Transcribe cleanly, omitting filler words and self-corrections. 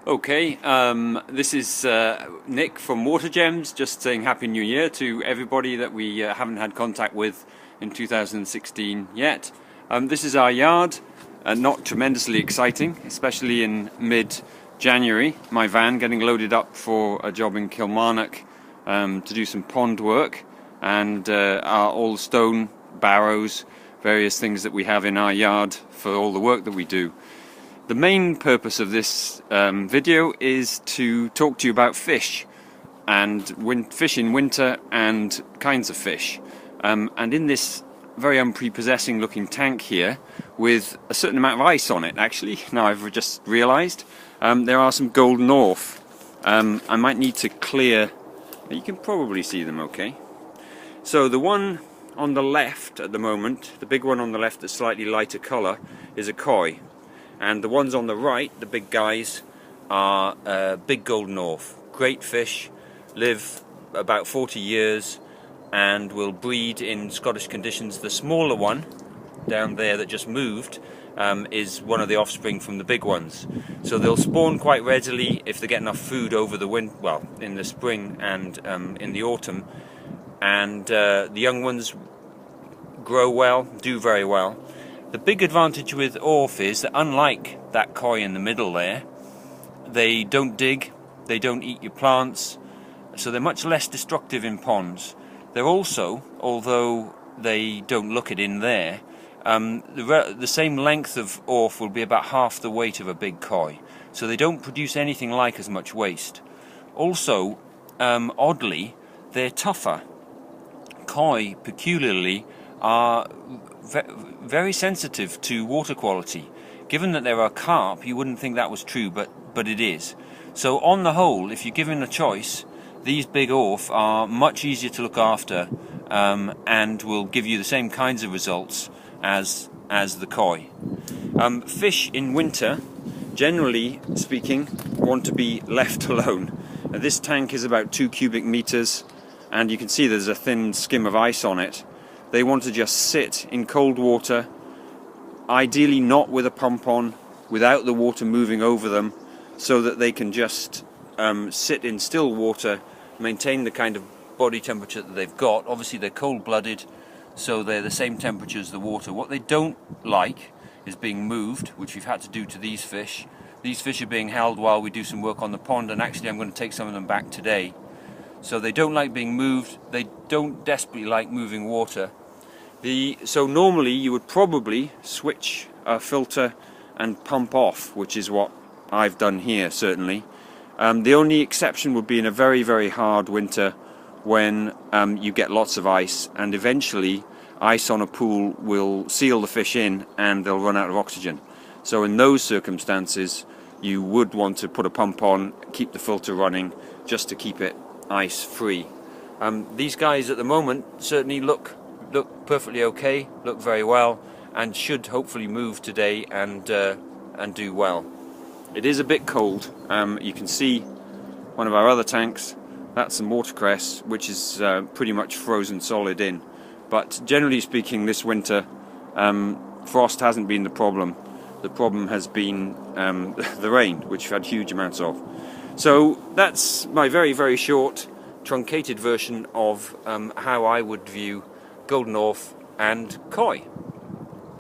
Okay, this is Nick from Water Gems, just saying Happy New Year to everybody that we haven't had contact with in 2016 yet. This is our yard, not tremendously exciting, especially in mid-January. My van getting loaded up for a job in Kilmarnock to do some pond work, and all stone barrows, various things that we have in our yard for all the work that we do. The main purpose of this video is to talk to you about fish and fish in winter and kinds of fish. And in this very unprepossessing looking tank here with a certain amount of ice on it, actually, now I've just realised, there are some Golden Orfe. I might need to clear, you can probably see them okay. So the one on the left at the moment, the big one on the left that's slightly lighter colour, is a koi. And the ones on the right, the big guys, are big Golden Orfe. Great fish, live about 40 years and will breed in Scottish conditions. The smaller one down there that just moved is one of the offspring from the big ones. So they'll spawn quite readily if they get enough food over the winter, well, in the spring and in the autumn. And the young ones grow well, do very well. The big advantage with Orfe is that unlike that koi in the middle there, they don't dig, they don't eat your plants, so they're much less destructive in ponds. They're also, although they don't look it in there, the same length of Orfe will be about half the weight of a big koi, so they don't produce anything like as much waste. Also, oddly, they're tougher. Koi, peculiarly, are very sensitive to water quality. Given that there are carp, you wouldn't think that was true, but it is. So on the whole, if you're given a choice, these big Orfe are much easier to look after and will give you the same kinds of results as the koi. Fish in winter, generally speaking, want to be left alone. Now, this tank is about 2 cubic meters, and you can see there's a thin skim of ice on it. They want to just sit in cold water, ideally not with a pump on, without the water moving over them, so that they can just sit in still water, maintain the kind of body temperature that they've got. Obviously they're cold-blooded, so they're the same temperature as the water. What they don't like is being moved, which we've had to do to these fish. These fish are being held while we do some work on the pond, and actually I'm going to take some of them back today. So they don't like being moved, they don't desperately like moving water. So normally you would probably switch a filter and pump off, which is what I've done here, certainly. The only exception would be in a very, very hard winter when you get lots of ice, and eventually ice on a pool will seal the fish in and they'll run out of oxygen. So in those circumstances you would want to put a pump on, keep the filter running, just to keep it ice free. These guys at the moment certainly look perfectly okay, look very well, and should hopefully move today and do well. It is a bit cold. You can see one of our other tanks, that's some watercress, which is pretty much frozen solid in. But generally speaking, this winter frost hasn't been the problem. The problem has been the rain, which we've had huge amounts of. So that's my very, very short, truncated version of how I would view Golden Orfe and koi.